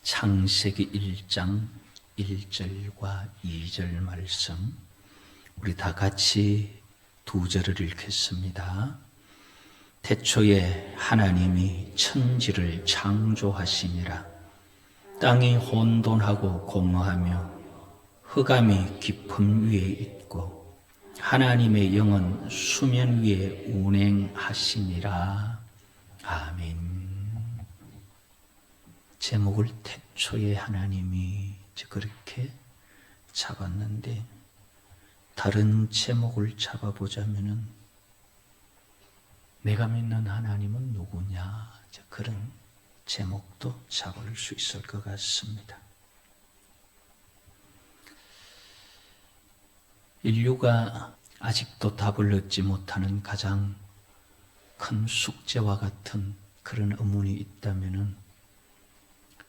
창세기 1장 1절과 2절 말씀, 우리 다 같이 두 절을 읽겠습니다. 태초에 하나님이 천지를 창조하시니라. 땅이 혼돈하고 공허하며 흑암이 깊음 위에 있고 하나님의 영은 수면 위에 운행하시니라. 아멘. 제목을 태초에 하나님이 그렇게 잡았는데, 다른 제목을 잡아보자면은 내가 믿는 하나님은 누구냐, 그런 제목도 잡을 수 있을 것 같습니다. 인류가 아직도 답을 얻지 못하는 가장 큰 숙제와 같은 그런 의문이 있다면은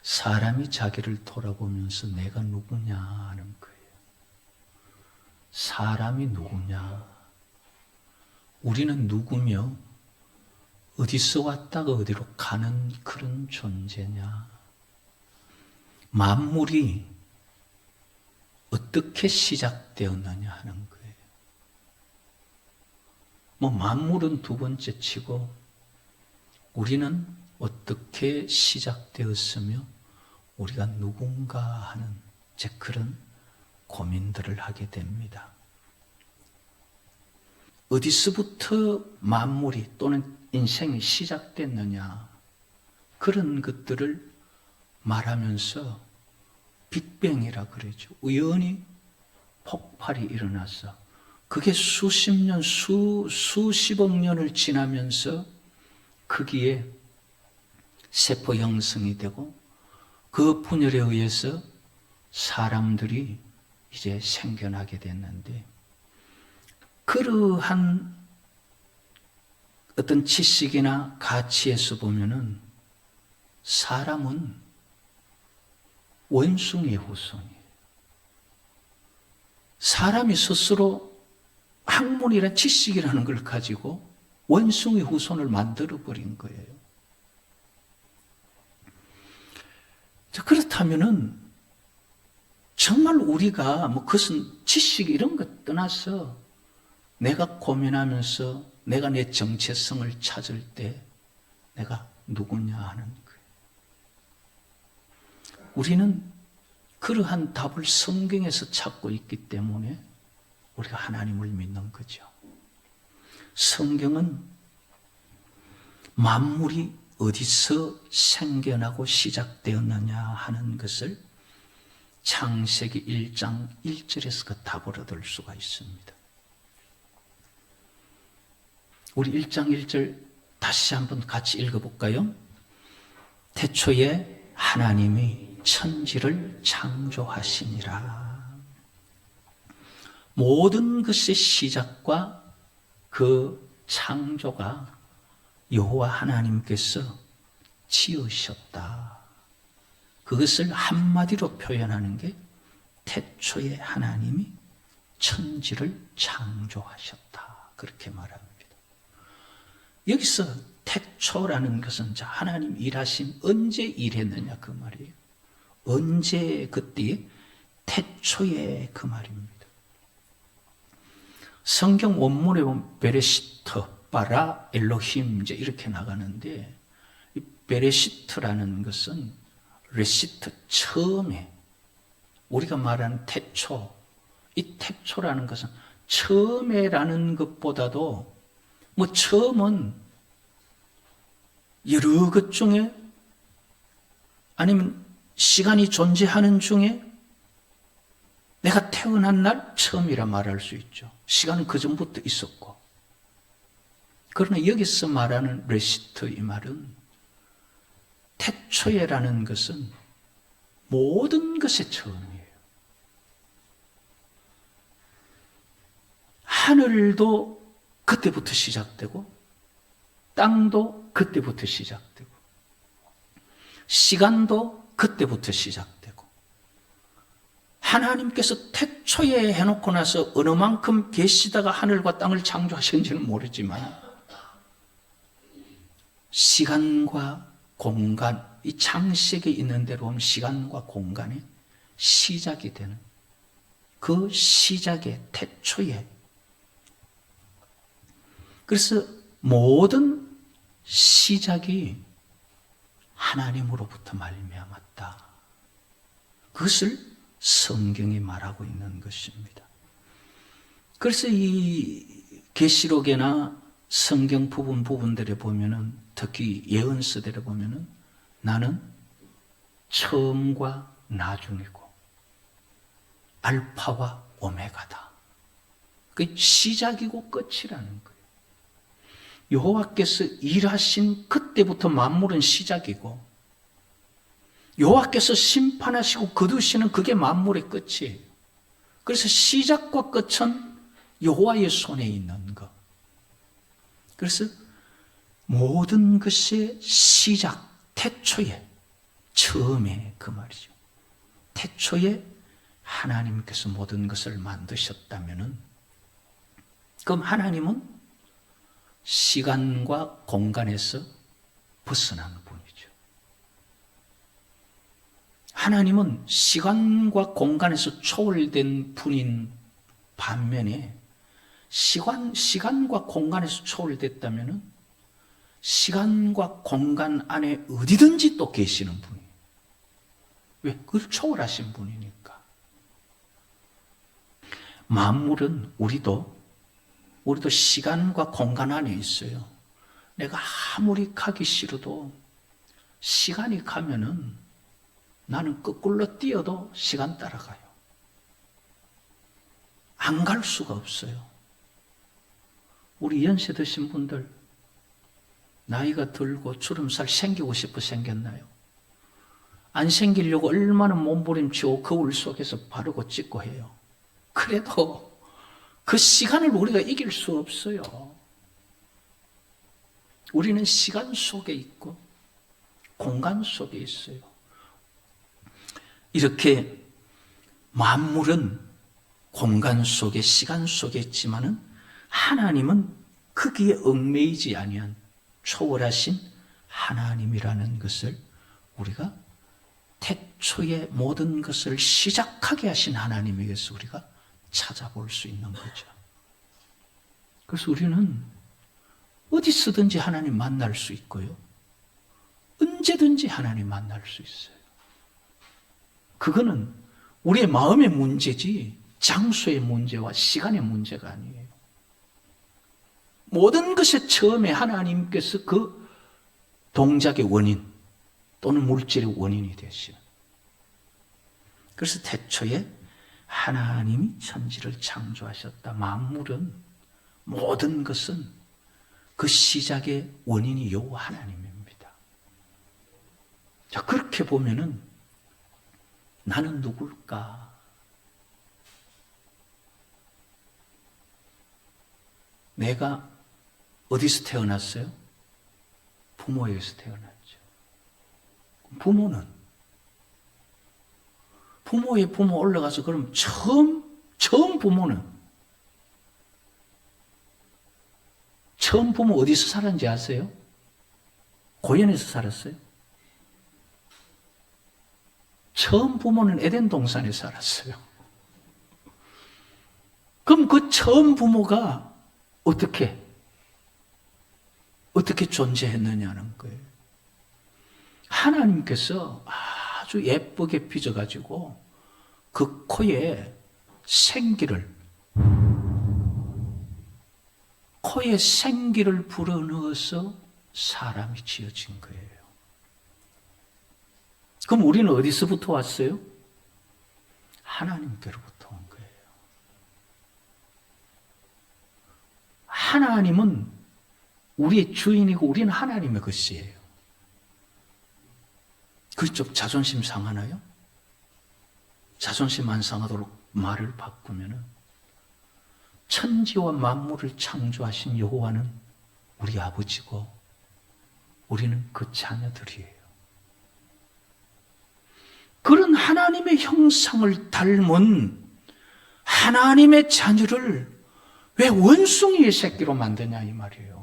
사람이 자기를 돌아보면서 내가 누구냐 하는 거예요. 사람이 누구냐? 우리는 누구며 어디서 왔다가 어디로 가는 그런 존재냐? 만물이 어떻게 시작되었느냐 하는 거예요. 만물은 두 번째 치고 우리는 어떻게 시작되었으며 우리가 누군가 하는 그런 고민들을 하게 됩니다. 어디서부터 만물이 또는 인생이 시작됐느냐, 그런 것들을 말하면서 빅뱅이라 그러죠. 우연히 폭발이 일어나서 그게 수십 년, 수십억 년을 지나면서 거기에 세포 형성이 되고 그 분열에 의해서 사람들이 이제 생겨나게 됐는데, 그러한 어떤 지식이나 가치에서 보면은 사람은 원숭이의 후손이에요. 사람이 스스로 학문이란 지식이라는 걸 가지고 원숭이 후손을 만들어버린 거예요. 그렇다면은 정말 우리가 그것은 지식 이런 것 떠나서 내가 고민하면서 내가 내 정체성을 찾을 때 내가 누구냐 하는 거예요. 우리는 그러한 답을 성경에서 찾고 있기 때문에 우리가 하나님을 믿는 거죠. 성경은 만물이 어디서 생겨나고 시작되었느냐 하는 것을 창세기 1장 1절에서 그 답을 얻을 수가 있습니다. 우리 1장 1절 다시 한번 같이 읽어볼까요? 태초에 하나님이 천지를 창조하시니라. 모든 것의 시작과 그 창조가 여호와 하나님께서 지으셨다. 그것을 한마디로 표현하는 게 태초에 하나님이 천지를 창조하셨다, 그렇게 말합니다. 여기서 태초라는 것은 하나님 일하심, 언제 일했느냐 그 말이에요. 언제, 그때 태초에, 그 말입니다. 성경 원문에 보면 베레시터 바라 엘로힘 이렇게 나가는데, 이 베레시트라는 것은 레시트, 처음에, 우리가 말하는 태초, 이 태초라는 것은 처음에라는 것보다도 처음은 여러 것 중에, 아니면 시간이 존재하는 중에 내가 태어난 날 처음이라 말할 수 있죠. 시간은 그 전부터 있었고. 그러나 여기서 말하는 레시트, 이 말은 태초에라는 것은 모든 것의 처음이에요. 하늘도 그때부터 시작되고 땅도 그때부터 시작되고 시간도 그때부터 시작되고, 하나님께서 태초에 해놓고 나서 어느 만큼 계시다가 하늘과 땅을 창조하셨는지는 모르지만 시간과 공간, 이 창세기에 있는 대로 보면 시간과 공간의 시작이 되는 그 시작의 태초에, 그래서 모든 시작이 하나님으로부터 말미암았다. 그것을 성경이 말하고 있는 것입니다. 그래서 이 계시록이나 성경 부분들에 보면은, 특히 예언서들에 보면은 나는 처음과 나중이고 알파와 오메가다. 그 시작이고 끝이라는 거예요. 여호와께서 일하신 그때부터 만물은 시작이고, 여호와께서 심판하시고 거두시는 그게 만물의 끝이에요. 그래서 시작과 끝은 여호와의 손에 있는 것. 그래서 모든 것의 시작, 태초에, 처음에, 그 말이죠. 태초에 하나님께서 모든 것을 만드셨다면은, 그럼 하나님은 시간과 공간에서 벗어난 분이죠. 하나님은 시간과 공간에서 초월된 분인 반면에, 시간과 공간에서 초월됐다면은 시간과 공간 안에 어디든지 또 계시는 분이에요. 왜? 그걸 초월하신 분이니까. 만물은 우리도 시간과 공간 안에 있어요. 내가 아무리 가기 싫어도 시간이 가면은 나는 거꾸로 뛰어도 시간 따라가요. 안 갈 수가 없어요. 우리 연세 드신 분들, 나이가 들고 주름살 생기고 싶어 생겼나요? 안 생기려고 얼마나 몸부림치고 거울 속에서 바르고 찍고 해요. 그래도 그 시간을 우리가 이길 수 없어요. 우리는 시간 속에 있고 공간 속에 있어요. 이렇게 만물은 공간 속에, 시간 속에 있지만은 하나님은 거기에 얽매이지 아니한 초월하신 하나님이라는 것을 우리가 태초에 모든 것을 시작하게 하신 하나님에게서 우리가 찾아볼 수 있는 거죠. 그래서 우리는 어디서든지 하나님 만날 수 있고요. 언제든지 하나님 만날 수 있어요. 그거는 우리의 마음의 문제지 장소의 문제와 시간의 문제가 아니에요. 모든 것의 처음에 하나님께서 그 동작의 원인 또는 물질의 원인이 되시는. 그래서 태초에 하나님이 천지를 창조하셨다. 만물은, 모든 것은 그 시작의 원인이 여호와 하나님입니다. 자, 그렇게 보면은 나는 누굴까? 내가 어디서 태어났어요? 부모에게서 태어났죠. 부모는 부모의 부모 올라가서 그럼 처음 부모는 처음 부모 어디서 살았는지 아세요? 고연에서 살았어요. 처음 부모는 에덴 동산에 살았어요. 그럼 그 처음 부모가 어떻게 존재했느냐는 거예요. 하나님께서 아주 예쁘게 빚어가지고 그 코에 생기를 불어넣어서 사람이 지어진 거예요. 그럼 우리는 어디서부터 왔어요? 하나님께로부터 온 거예요. 하나님은 우리의 주인이고 우리는 하나님의 것이에요. 그쪽 자존심 상하나요? 자존심 안 상하도록 말을 바꾸면은 천지와 만물을 창조하신 여호와는 우리 아버지고 우리는 그 자녀들이에요. 그런 하나님의 형상을 닮은 하나님의 자녀를 왜 원숭이의 새끼로 만드냐 이 말이에요.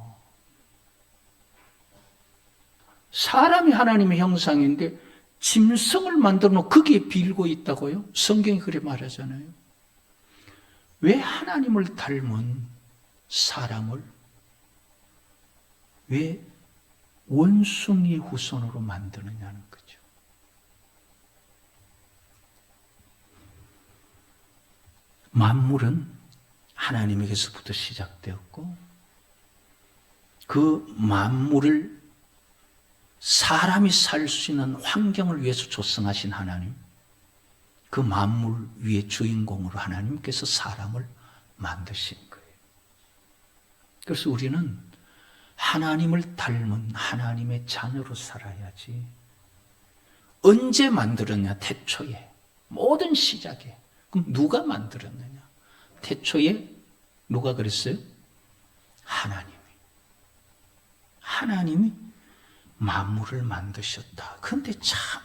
사람이 하나님의 형상인데 짐승을 만들어 놓고 거기에 빌고 있다고요? 성경이 그래 말하잖아요. 왜 하나님을 닮은 사람을 왜 원숭이의 후손으로 만드느냐는 거죠. 만물은 하나님에게서부터 시작되었고 그 만물을 사람이 살 수 있는 환경을 위해서 조성하신 하나님, 그 만물 위의 주인공으로 하나님께서 사람을 만드신 거예요. 그래서 우리는 하나님을 닮은 하나님의 자녀로 살아야지. 언제 만들었냐? 태초에. 모든 시작에. 그럼 누가 만들었느냐? 태초에 누가 그랬어요? 하나님이 만물을 만드셨다. 그런데 참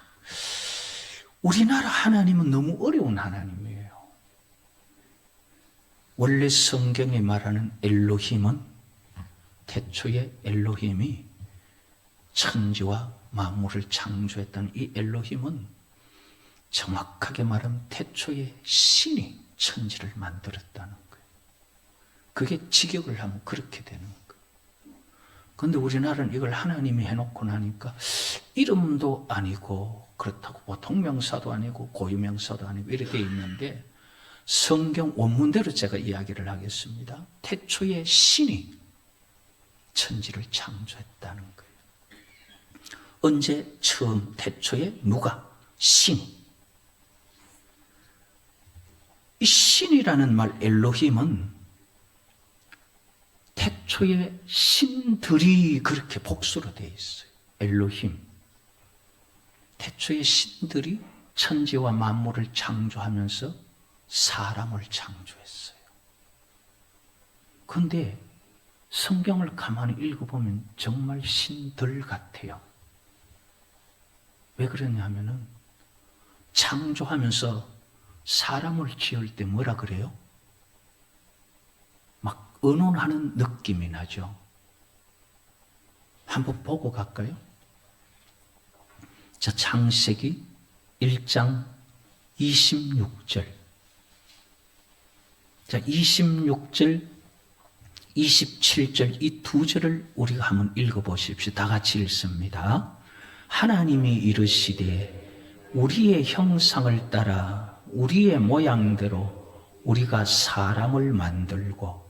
우리나라 하나님은 너무 어려운 하나님이에요. 원래 성경에 말하는 엘로힘은 태초에 엘로힘이 천지와 만물을 창조했다는 이 엘로힘은 정확하게 말하면 태초에 신이 천지를 만들었다는 거예요. 그게 직역을 하면 그렇게 되는 거예요. 그런데 우리나라는 이걸 하나님이 해놓고 나니까 이름도 아니고 그렇다고 뭐 동명사도 아니고 고유명사도 아니고 이렇게 돼 있는데 성경 원문대로 제가 이야기를 하겠습니다. 태초에 신이 천지를 창조했다는 거예요. 언제 처음 태초에 누가? 신이. 이 신이라는 말 엘로힘은 태초에 신들이 그렇게 복수로 되어 있어요. 엘로힘. 태초에 신들이 천지와 만물을 창조하면서 사람을 창조했어요. 그런데 성경을 가만히 읽어보면 정말 신들 같아요. 왜 그러냐면은 창조하면서 사람을 지을 때 뭐라 그래요? 막 의논하는 느낌이 나죠. 한번 보고 갈까요? 자, 창세기 1장 26절. 자, 26절, 27절 이 두 절을 우리가 한번 읽어보십시오. 다 같이 읽습니다. 하나님이 이르시되 우리의 형상을 따라 우리의 모양대로 우리가 사람을 만들고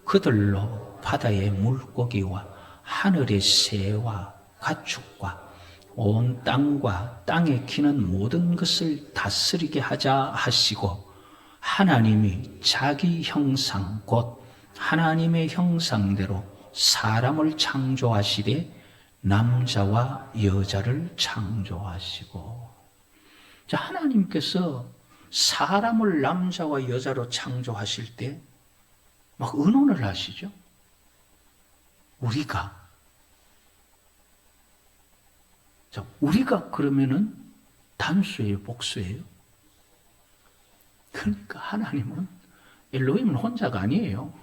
그들로 바다의 물고기와 하늘의 새와 가축과 온 땅과 땅에 기는 모든 것을 다스리게 하자 하시고 하나님이 자기 형상 곧 하나님의 형상대로 사람을 창조하시되 남자와 여자를 창조하시고. 자, 하나님께서 사람을 남자와 여자로 창조하실 때 막 의논을 하시죠. 우리가. 자, 우리가 그러면은 단수예요, 복수예요? 그러니까 하나님은 엘로힘은 혼자가 아니에요.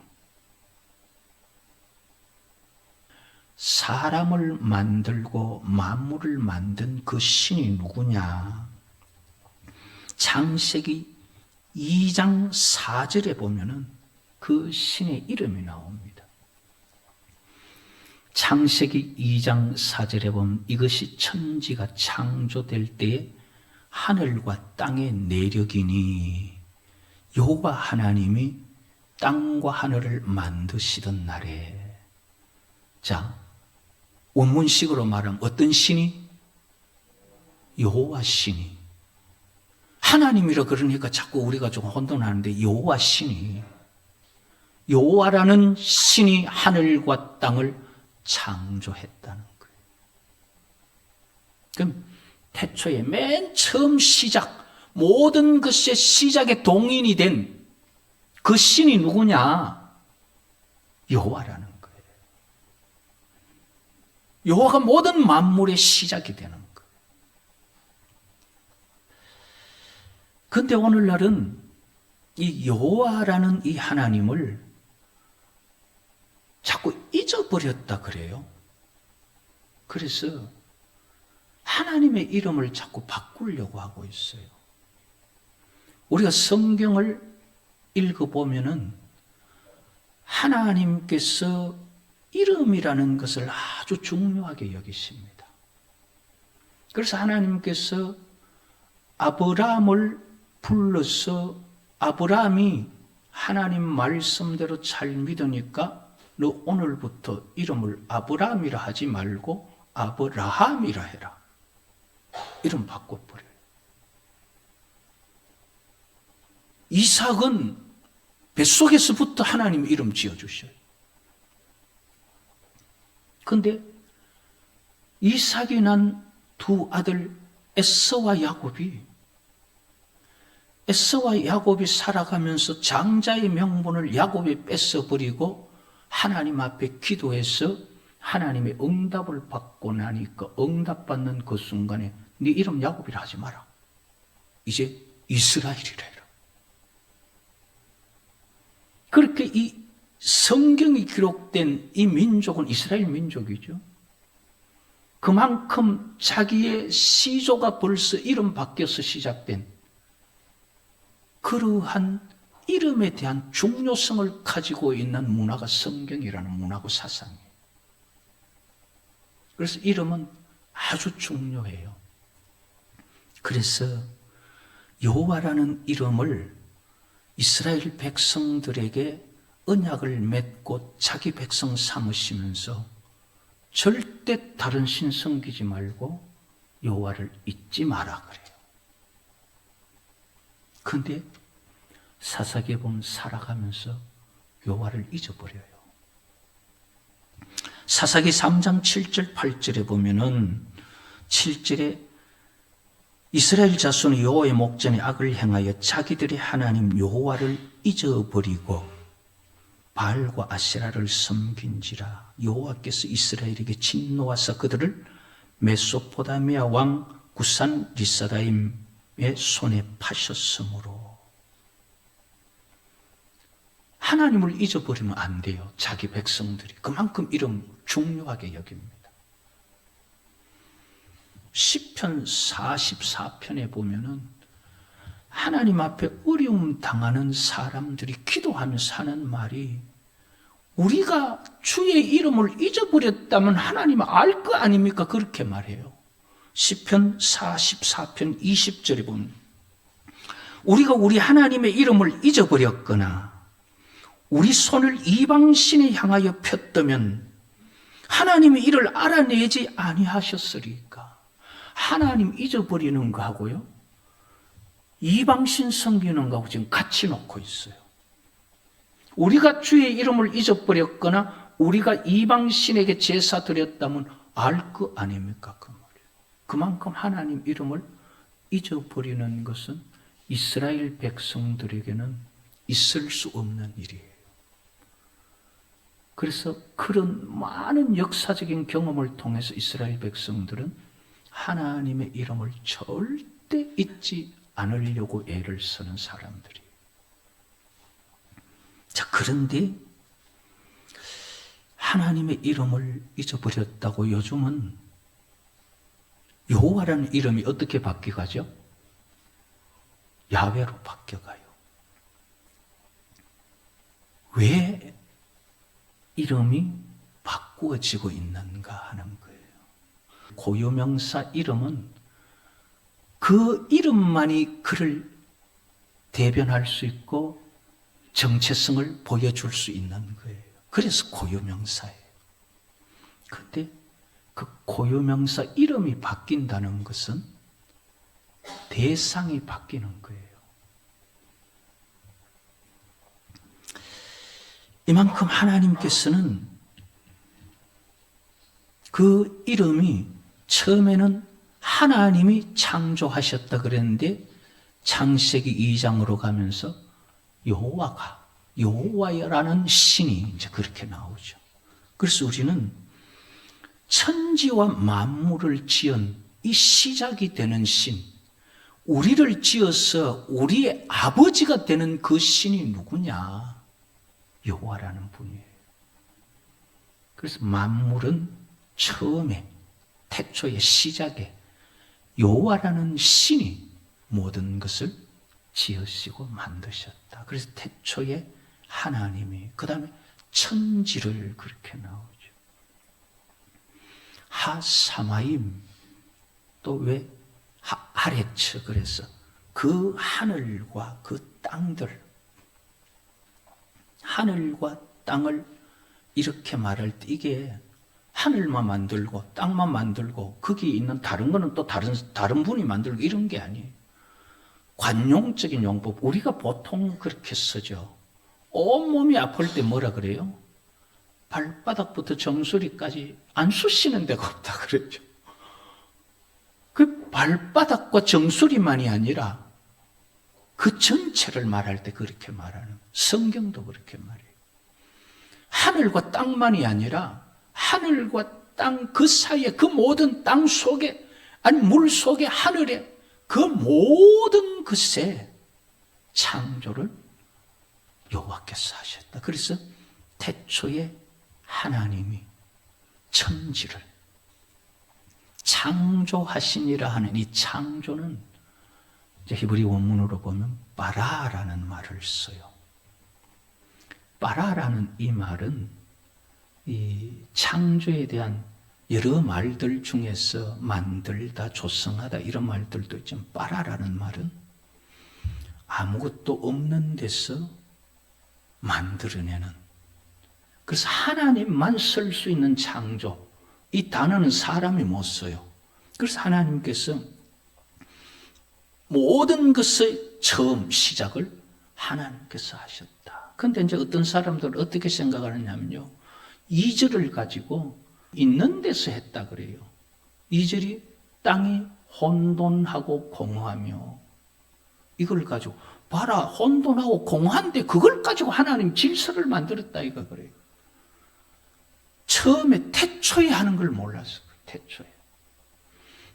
사람을 만들고 만물을 만든 그 신이 누구냐? 창세기 2장 4절에 보면은 그 신의 이름이 나옵니다. 창세기 2장 4절에 보면 이것이 천지가 창조될 때에 하늘과 땅의 내력이니 여호와 하나님이 땅과 하늘을 만드시던 날에. 자, 원문식으로 말하면 어떤 신이? 여호와 신이. 하나님이라 그러니까 자꾸 우리가 좀 혼돈하는데 여호와 신이. 여호와라는 신이 하늘과 땅을 창조했다는 거예요. 그럼 태초에 맨 처음 시작, 모든 것의 시작에 동인이 된 그 신이 누구냐? 여호와라는 거예요. 여호와가 모든 만물의 시작이 되는 거예요. 그런데 오늘날은 이 여호와라는 이 하나님을 자꾸 잊어버렸다 그래요. 그래서 하나님의 이름을 자꾸 바꾸려고 하고 있어요. 우리가 성경을 읽어보면은 하나님께서 이름이라는 것을 아주 중요하게 여기십니다. 그래서 하나님께서 아브라함을 불러서 아브라함이 하나님 말씀대로 잘 믿으니까 너 오늘부터 이름을 아브라함이라 하지 말고 아브라함이라 해라. 이름 바꿔버려요. 이삭은 뱃속에서부터 하나님 이름 지어주셔요. 그런데 이삭이 난 두 아들 에서와 야곱이 살아가면서 장자의 명분을 야곱이 뺏어버리고 하나님 앞에 기도해서 하나님의 응답을 받고 나니까 응답받는 그 순간에 네 이름 야곱이라 하지 마라. 이제 이스라엘이라 해라. 그렇게 이 성경이 기록된 이 민족은 이스라엘 민족이죠. 그만큼 자기의 시조가 벌써 이름 바뀌어서 시작된 그러한 이름에 대한 중요성을 가지고 있는 문화가 성경이라는 문화고 사상이에요. 그래서 이름은 아주 중요해요. 그래서 여호와라는 이름을 이스라엘 백성들에게 언약을 맺고 자기 백성 삼으시면서 절대 다른 신 섬기지 말고 여호와를 잊지 마라 그래요. 그런데 사사기에 살아가면서 여호와를 잊어버려요. 사사기 3장 7절 8절에 보면은 7절에 이스라엘 자손이 여호와의 목전에 악을 행하여 자기들의 하나님 여호와를 잊어버리고 바알과 아세라를 섬긴지라. 여호와께서 이스라엘에게 진노하사 그들을 메소포다미아 왕 구산 리사다임의 손에 파셨으므로. 하나님을 잊어버리면 안 돼요. 자기 백성들이. 그만큼 이름 중요하게 여깁니다. 시편 44편에 보면은 하나님 앞에 어려움 당하는 사람들이 기도하면서 하는 말이 우리가 주의 이름을 잊어버렸다면 하나님은 알 거 아닙니까? 그렇게 말해요. 시편 44편 20절에 보면 우리가 우리 하나님의 이름을 잊어버렸거나 우리 손을 이방신에 향하여 폈다면 하나님이 이를 알아내지 아니하셨으리까. 하나님 잊어버리는 거하고요 이방신 섬기는 거하고 지금 같이 놓고 있어요. 우리가 주의 이름을 잊어버렸거나 우리가 이방신에게 제사 드렸다면 알 거 아닙니까? 그 말이에요. 그만큼 하나님 이름을 잊어버리는 것은 이스라엘 백성들에게는 있을 수 없는 일이에요. 그래서 그런 많은 역사적인 경험을 통해서 이스라엘 백성들은 하나님의 이름을 절대 잊지 않으려고 애를 쓰는 사람들이. 자, 그런데 하나님의 이름을 잊어버렸다고 요즘은 여호와라는 이름이 어떻게 바뀌어가죠? 야훼로 바뀌어가요. 왜 이름이 바꾸어지고 있는가 하는 거예요. 고유명사 이름은 그 이름만이 그를 대변할 수 있고 정체성을 보여줄 수 있는 거예요. 그래서 고유명사예요. 그런데 그 고유명사 이름이 바뀐다는 것은 대상이 바뀌는 거예요. 이만큼 하나님께서는 그 이름이 처음에는 하나님이 창조하셨다 그랬는데 창세기 2장으로 가면서 여호와라는 신이 이제 그렇게 나오죠. 그래서 우리는 천지와 만물을 지은 이 시작이 되는 신, 우리를 지어서 우리의 아버지가 되는 그 신이 누구냐? 여호와라는 분이에요. 그래서 만물은 처음에 태초의 시작에 여호와라는 신이 모든 것을 지으시고 만드셨다. 그래서 태초에 하나님이, 그 다음에 천지를 그렇게 나오죠. 하사마임, 또 왜 아래처, 그래서 그 하늘과 그 땅들, 하늘과 땅을 이렇게 말할 때 이게 하늘만 만들고 땅만 만들고 거기 있는 다른 거는 또 다른 분이 만들고 이런 게 아니에요. 관용적인 용법, 우리가 보통 그렇게 쓰죠. 온몸이 아플 때 뭐라 그래요? 발바닥부터 정수리까지 안 쑤시는 데가 없다 그랬죠. 그 발바닥과 정수리만이 아니라 그 전체를 말할 때 그렇게 말하는, 성경도 그렇게 말해요. 하늘과 땅만이 아니라 하늘과 땅 그 사이에, 그 모든 땅 속에, 아니 물 속에, 하늘에 그 모든 것에 창조를 여호와께서 하셨다. 그래서 태초에 하나님이 천지를 창조하시니라 하는 이 창조는 히브리 원문으로 보면 바라라는 말을 써요. 바라라는 이 말은 이 창조에 대한 여러 말들 중에서 만들다, 조성하다 이런 말들도 있지만 바라라는 말은 아무것도 없는 데서 만들어내는, 그래서 하나님만 쓸 수 있는 창조, 이 단어는 사람이 못 써요. 그래서 하나님께서 모든 것의 처음, 시작을 하나님께서 하셨다. 그런데 이제 어떤 사람들은 어떻게 생각하느냐면요, 2절을 가지고 있는 데서 했다 그래요. 2절이 땅이 혼돈하고 공허하며, 이걸 가지고 봐라, 혼돈하고 공허한데 그걸 가지고 하나님 질서를 만들었다 이거 그래요. 처음에 태초에 하는 걸 몰랐어. 태초에.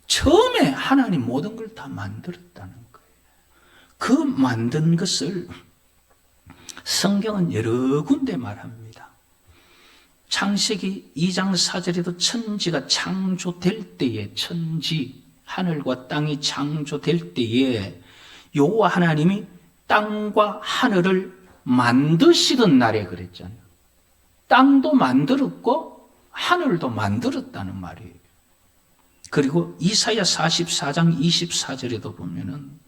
처음에 하나님 모든 걸 다 만들었다는 거예요. 그 만든 것을 성경은 여러 군데 말합니다. 창세기 2장 4절에도 천지가 창조될 때에, 천지, 하늘과 땅이 창조될 때에 여호와 하나님이 땅과 하늘을 만드시던 날에 그랬잖아요. 땅도 만들었고 하늘도 만들었다는 말이에요. 그리고 이사야 44장 24절에도 보면은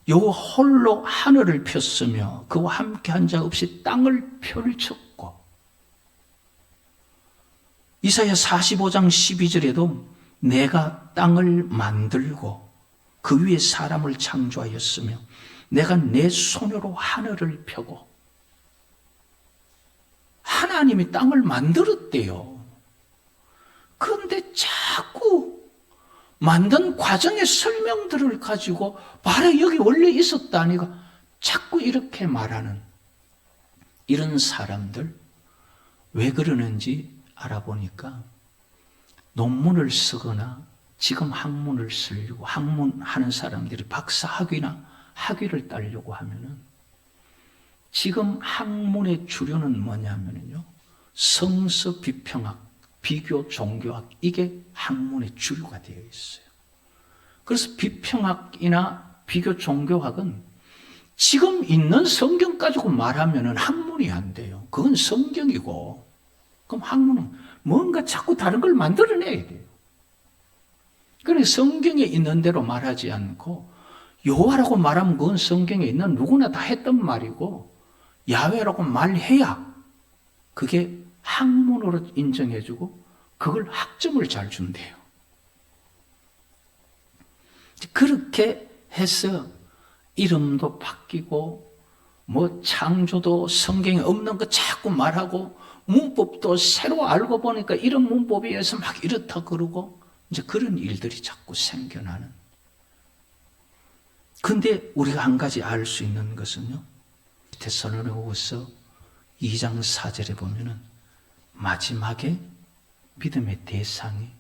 여호와 홀로 하늘을 폈으며 그와 함께한 자 없이 땅을 펼쳤고, 이사야 45장 12절에도 내가 땅을 만들고 그 위에 사람을 창조하였으며 내가 내 손으로 하늘을 펴고, 하나님이 땅을 만들었대요. 그런데 자꾸 만든 과정의 설명들을 가지고 봐라 여기 원래 있었다니까 자꾸 이렇게 말하는 이런 사람들, 왜 그러는지 알아보니까 논문을 쓰거나 지금 학문을 쓰려고, 학문하는 사람들이 박사학위나 학위를 따려고 하면은 지금 학문의 주류는 뭐냐면요, 성서 비평학, 비교 종교학, 이게 학문의 주류가 되어 있어요. 그래서 비평학이나 비교 종교학은 지금 있는 성경 가지고 말하면은 학문이 안 돼요. 그건 성경이고, 그럼 학문은 뭔가 자꾸 다른 걸 만들어내야 돼요. 그래서 성경에 있는 대로 말하지 않고 여호와라고 말하면 그건 성경에 있는 누구나 다 했던 말이고, 야훼라고 말해야 그게 학문으로 인정해주고 그걸 학점을 잘 준대요. 그렇게 해서 이름도 바뀌고 뭐 창조도 성경에 없는 거 자꾸 말하고 문법도 새로 알고 보니까 이런 문법에 의해서 막 이렇다 그러고 이제 그런 일들이 자꾸 생겨나는. 근데 우리가 한 가지 알 수 있는 것은요, 데살로니가후서 2장 4절에 보면은 마지막에 믿음의 대상이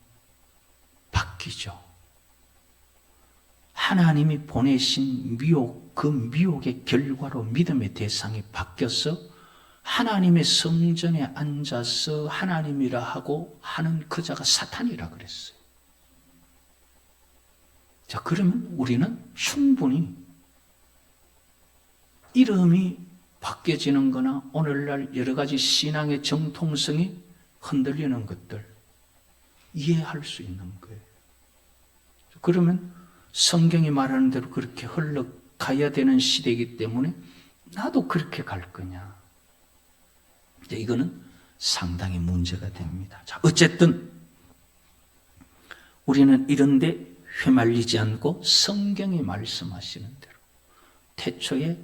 바뀌죠. 하나님이 보내신 미혹, 그 미혹의 결과로 믿음의 대상이 바뀌어서 하나님의 성전에 앉아서 하나님이라 하고 하는 그 자가 사탄이라 그랬어요. 자, 그러면 우리는 충분히 이름이 바뀌어지는 거나 오늘날 여러 가지 신앙의 정통성이 흔들리는 것들 이해할 수 있는 거예요. 그러면 성경이 말하는 대로 그렇게 흘러가야 되는 시대이기 때문에 나도 그렇게 갈 거냐. 이거는 상당히 문제가 됩니다. 자, 어쨌든 우리는 이런데 휘말리지 않고 성경이 말씀하시는 대로 태초에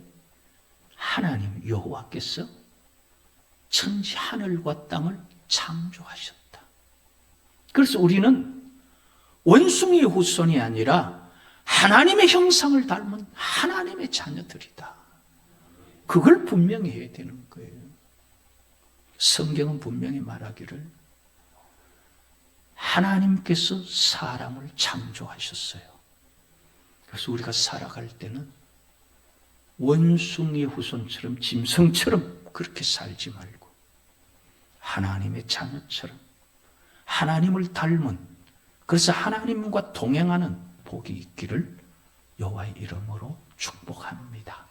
하나님 여호와께서 천지 하늘과 땅을 창조하셨다. 그래서 우리는 원숭이의 후손이 아니라 하나님의 형상을 닮은 하나님의 자녀들이다. 그걸 분명히 해야 되는 거예요. 성경은 분명히 말하기를 하나님께서 사람을 창조하셨어요. 그래서 우리가 살아갈 때는 원숭이의 후손처럼 짐승처럼 그렇게 살지 말고 하나님의 자녀처럼 하나님을 닮은, 그래서 하나님과 동행하는 복이 있기를 여호와의 이름으로 축복합니다.